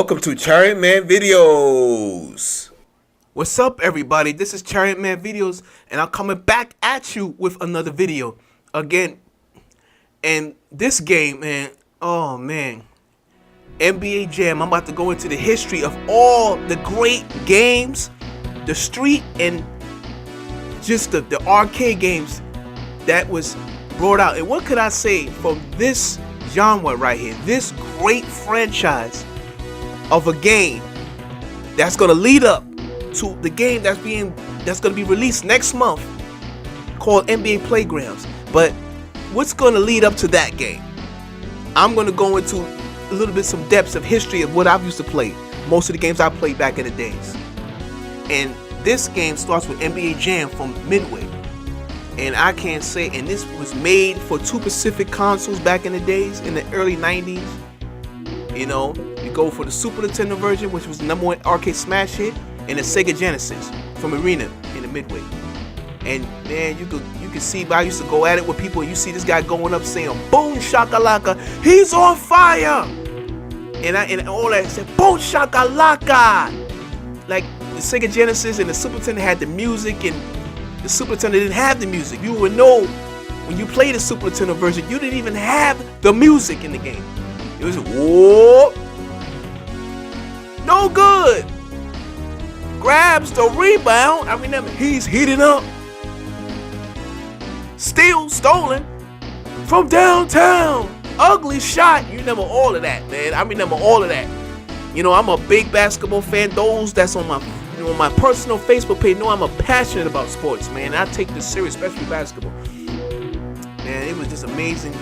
welcome to Chariot Man Videos. What's up, everybody? This is Chariot Man Videos, and I'm coming back at you with another video again. And this game, man, oh man, NBA Jam. I'm about to go into the history of all the great games, the street and just the arcade games that was brought out. And what could I say from this genre right here, this great franchise of a game that's gonna lead up to the game that's gonna be released next month called NBA Playgrounds. But what's gonna lead up to that game? I'm gonna go into a little bit some depths of history of what I've used to play, most of the games I played back in the days. And this game starts with NBA Jam from Midway. And I can't say, and this was made for two Pacific consoles back in the days, in the early 90s. You know, you go for the Super Nintendo version, which was the #1 arcade smash hit, and the Sega Genesis from Arena in the Midway. And man, you could see, I used to go at it with people, and you see this guy going up saying, "Boom shakalaka, he's on fire!" And all that said, "Boom shakalaka!" Like the Sega Genesis and the Super Nintendo had the music, and the Super Nintendo didn't have the music. You would know when you play the Super Nintendo version, you didn't even have the music in the game. It was whoop, no good. Grabs the rebound. I remember he's heating up. Steal stolen from downtown. Ugly shot. You remember all of that, man. I remember all of that. You know, I'm a big basketball fan. Those that's on my personal Facebook page know I'm passionate about sports, man. I take this serious, especially basketball. Man, it was just amazing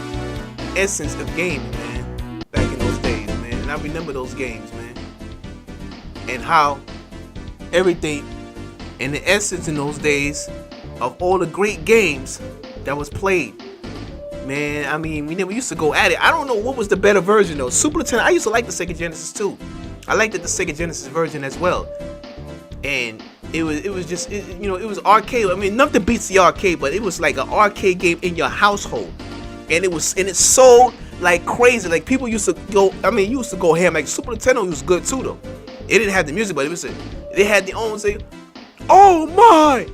essence of gaming, man. Back in those days, man. And I remember those games, man. And how everything and the essence in those days of all the great games that was played. Man, I mean, we used to go at it. I don't know what was the better version though. Super Nintendo, I used to like the Sega Genesis too. I liked the Sega Genesis version as well. And it was just, you know, it was arcade. I mean, nothing beats the arcade, but it was like an arcade game in your household. And it sold like crazy. Like people used to go, I mean, you used to go ham. Like Super Nintendo was good too though. It didn't have the music, but they had their own, say, "Oh my!"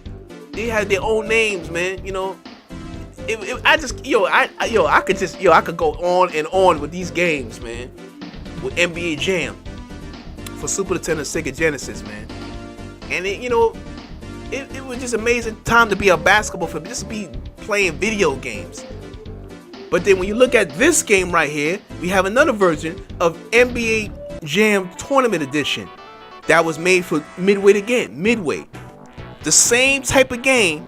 They had their own names, man. You know, I could go on and on with these games, man. With NBA Jam for Super Nintendo, Sega Genesis, man. And it was just amazing time to be a basketball fan, just to be playing video games. But then when you look at this game right here, we have another version of NBA Jam Tournament Edition that was made for Midway again. Midway. The same type of game,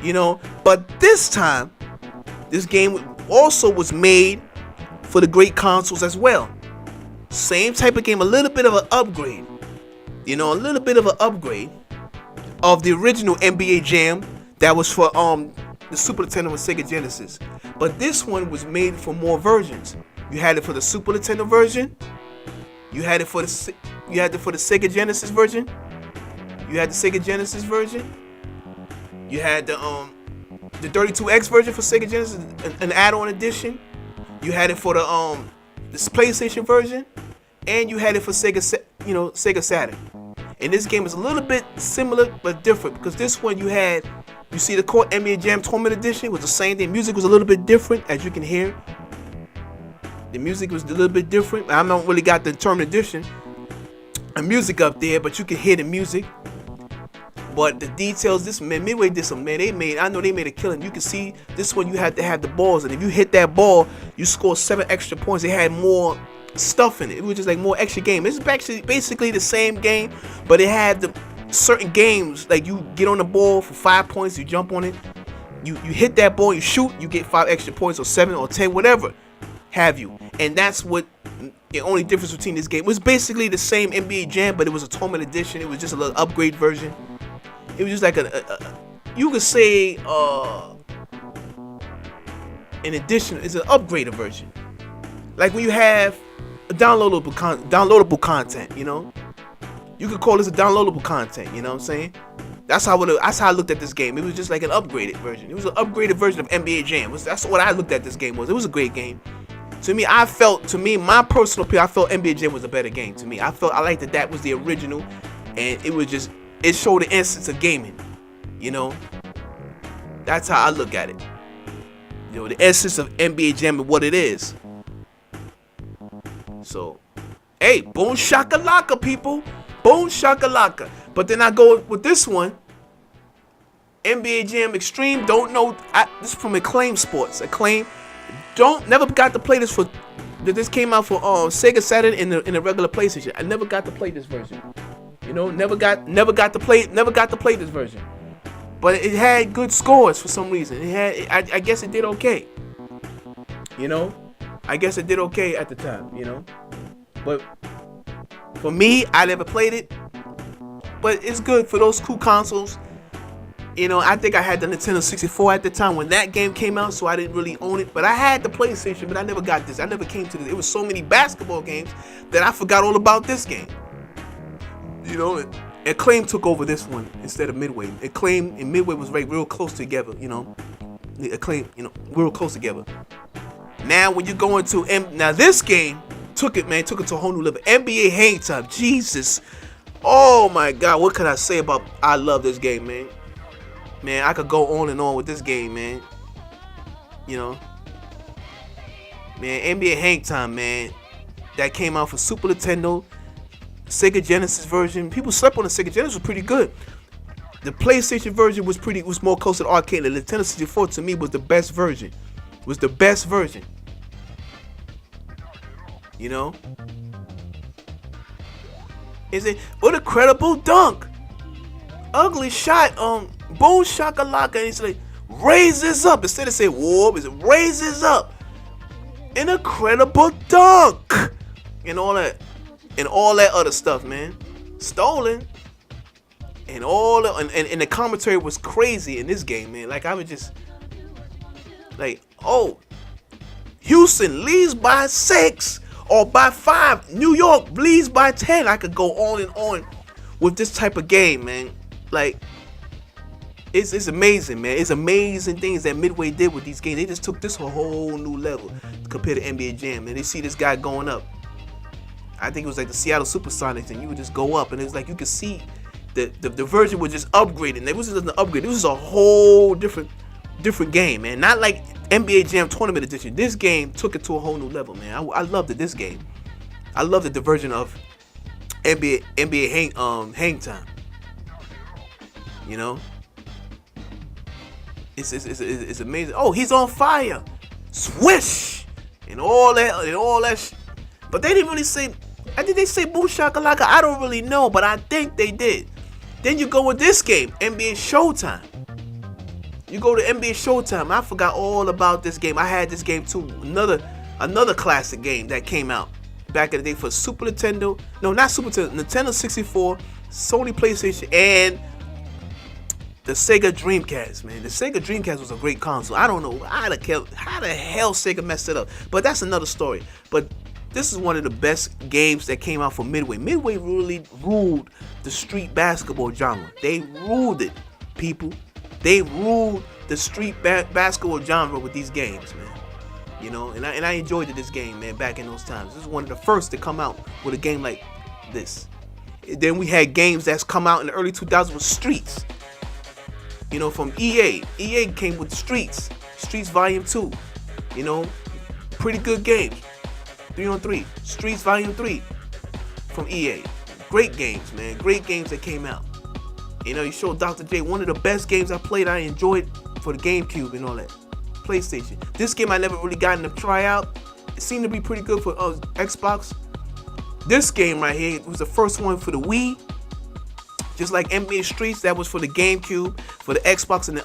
you know, but this time, this game also was made for the great consoles as well. Same type of game, a little bit of an upgrade. You know, a little bit of an upgrade of the original NBA Jam that was for the Super Nintendo and Sega Genesis. But this one was made for more versions. You had it for the Super Nintendo version. You had it for the Sega Genesis version. You had the Sega Genesis version. You had the 32X version for Sega Genesis, an add-on edition. You had it for the PlayStation version, and you had it for Sega Saturn. And this game is a little bit similar but different because this one you see the core NBA Jam Tournament Edition was the same thing. Music was a little bit different, as you can hear. The music was a little bit different. I don't really got the Tournament Edition and music up there, but you can hear the music. But the details, this man, Midway did some, man, I know they made a killing. You can see this one, you had to have the balls, and if you hit that ball, you score 7 extra points. They had more stuff in it. It was just like more extra game. This is actually basically the same game, but it had the certain games, like you get on the ball for 5 points, you jump on it, you hit that ball, you shoot, you get 5 extra points, or 7 or 10, whatever have you. And that's what the only difference between this game. It was basically the same NBA Jam, but it was a tournament edition. It was just a little upgrade version. It was just like you could say an addition. It's an upgraded version. Like when you have a downloadable content, you know. You could call this a downloadable content, you know what I'm saying? That's how I looked at this game. It was just like an upgraded version. It was an upgraded version of NBA Jam. That's what I looked at this game was. It was a great game. my personal opinion, I felt NBA Jam was a better game to me. I liked that was the original, and it showed the essence of gaming. You know, that's how I look at it. You know, the essence of NBA Jam and what it is. So, hey, boom shakalaka, people. Boom shakalaka. But then I go with this one. NBA Jam Extreme. Don't know. This is from Acclaim Sports. Acclaim. Never got to play this this came out for Sega Saturn in the regular PlayStation. I never got to play this version. You know, never got to play this version. But it had good scores for some reason. I guess it did okay. You know, I guess it did okay at the time. You know, but for me, I never played it. But it's good for those cool consoles. You know, I think I had the Nintendo 64 at the time when that game came out, so I didn't really own it. But I had the PlayStation, but I never got this. I never came to this. It was so many basketball games that I forgot all about this game. You know, Acclaim took over this one instead of Midway. Acclaim and Midway was real close together, you know. Acclaim, you know, real close together. Now when you go into now this game took it to a whole new level. NBA Hangtime, Jesus. Oh my God, what can I say about? I love this game, man. Man, I could go on and on with this game, man. You know, man, NBA Hangtime, man. That came out for Super Nintendo. Sega Genesis version. People slept on the Sega Genesis, was pretty good. The PlayStation version was more close to the arcade. The Nintendo 64 to me was the best version. You know? What a credible dunk. Ugly shot, boom shakalaka, and he's like, raises up. Instead of saying whoop, it raises up. An incredible dunk. And all that other stuff, man. Stolen. And and the commentary was crazy in this game, man. Like I was just like, oh, Houston leads by 6 or by 5. New York leads by 10. I could go on and on with this type of game, man. Like, it's amazing, man. It's amazing things that Midway did with these games. They just took this a whole new level compared to NBA Jam, and they see this guy going up. I think it was like the Seattle Supersonics, and you would just go up, and it was like you could see the version was just upgrading. It wasn't an upgrade. It was a whole different game, man. Not like NBA Jam Tournament Edition. This game took it to a whole new level, man. I loved it. This game, I loved it. The version of NBA Hangtime. You know, it's amazing. Oh, he's on fire, swish, and all that. But they didn't really say. I think they say boom shakalaka. I don't really know, but I think they did. Then you go with this game, NBA Showtime. You go to NBA Showtime. I forgot all about this game. I had this game too. Another classic game that came out back in the day for Super Nintendo. No, not Super Nintendo. Nintendo 64, Sony PlayStation, and the Sega Dreamcast, man. The Sega Dreamcast was a great console. I don't know how the hell Sega messed it up, but that's another story. But this is one of the best games that came out for Midway. Midway really ruled the street basketball genre. They ruled it, people. They ruled the street basketball genre with these games, man. You know, and I enjoyed this game, man, back in those times. This is one of the first to come out with a game like this. Then we had games that's come out in the early 2000s with Streets. You know, from EA. EA came with Streets Volume 2. You know, pretty good games. 3-on-3. Streets Volume 3 from EA. Great games, man. Great games that came out. You know, you showed Dr. J, one of the best games I played. I enjoyed for the GameCube and all that. PlayStation. This game I never really gotten to try out. It seemed to be pretty good for Xbox. This game right here was the first one for the Wii. Just like NBA Streets, that was for the GameCube, for the Xbox and the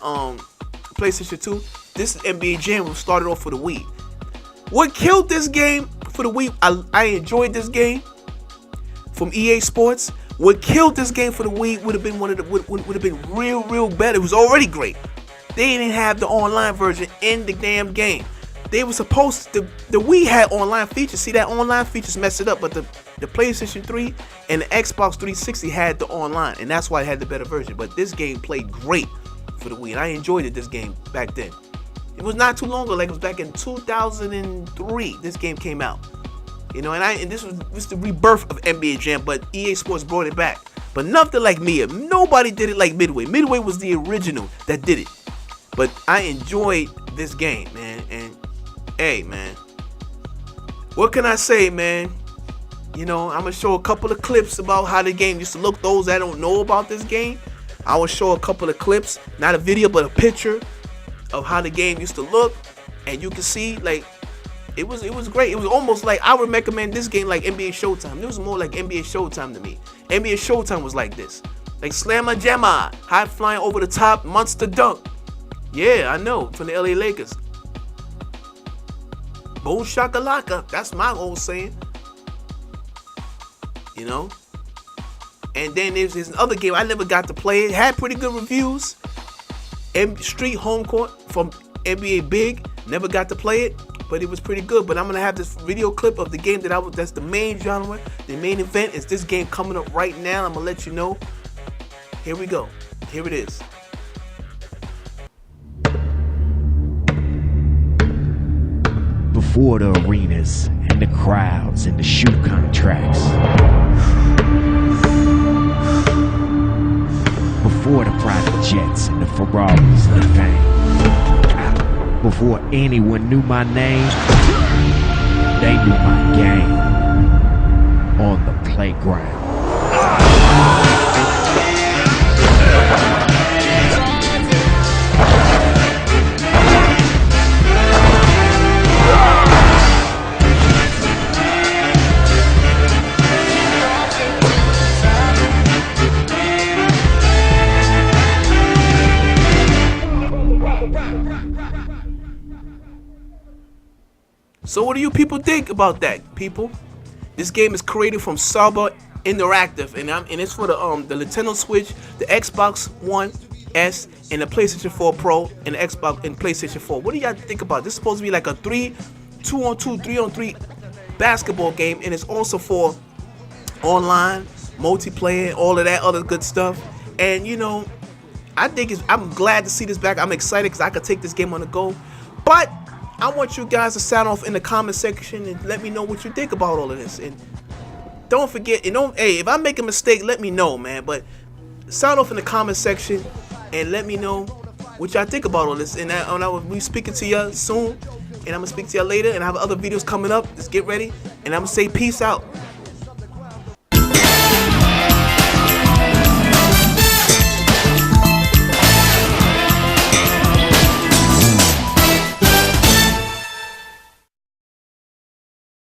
PlayStation 2. This NBA Jam was started off for the Wii. What killed this game for the Wii? I enjoyed this game from EA Sports. What killed this game for the Wii would have been would have been real better. It was already great. They didn't have the online version in the damn game. They were supposed to. The Wii had online features. See, that online features messed it up, but the PlayStation 3 and the Xbox 360 had the online, and that's why it had the better version. But this game played great for the Wii, and I enjoyed it. This game back then. It was not too long ago, like it was back in 2003. This game came out, you know, and this was the rebirth of NBA Jam, but EA Sports brought it back. But nothing like Mia. Nobody did it like Midway. Midway was the original that did it. But I enjoyed this game, man. And hey, man, what can I say, man? You know, I'm gonna show a couple of clips about how the game used to look. Those that don't know about this game, I will show a couple of clips, not a video, but a picture of how the game used to look, and you can see like it was great. It was almost like I would recommend this game like NBA Showtime. It was more like NBA Showtime to me. NBA Showtime was like this, like Slamma Jamma, high flying over the top, monster dunk. Yeah, I know, from the LA Lakers. Boom shakalaka, that's my old saying. You know. And then there's this other game I never got to play. It had pretty good reviews. Street Home Court from NBA Big. Never got to play it, but it was pretty good. But I'm gonna have this video clip of the game that's the main genre. The main event is this game coming up right now. I'm gonna let you know. Here we go. Here it is. Before the arenas and the crowds and the shoe contracts. Before the private jets and the Ferraris and the fame. Before anyone knew my name, they knew my game on the playground. So what do you people think about that, people? This game is created from Saber Interactive, and it's for the Nintendo Switch, the Xbox One S, and the PlayStation 4 Pro, and the Xbox and PlayStation 4. What do y'all think about this? It's supposed to be like a 2-on-2, 3-on-3 basketball game, and it's also for online multiplayer, all of that other good stuff. And you know, I'm glad to see this back. I'm excited because I could take this game on the go. But I want you guys to sound off in the comment section and let me know what you think about all of this. And don't forget, hey, if I make a mistake, let me know, man. But sound off in the comment section and let me know what y'all think about all this. And I will be speaking to y'all soon. And I'm going to speak to y'all later. And I have other videos coming up. Just get ready. And I'm going to say peace out.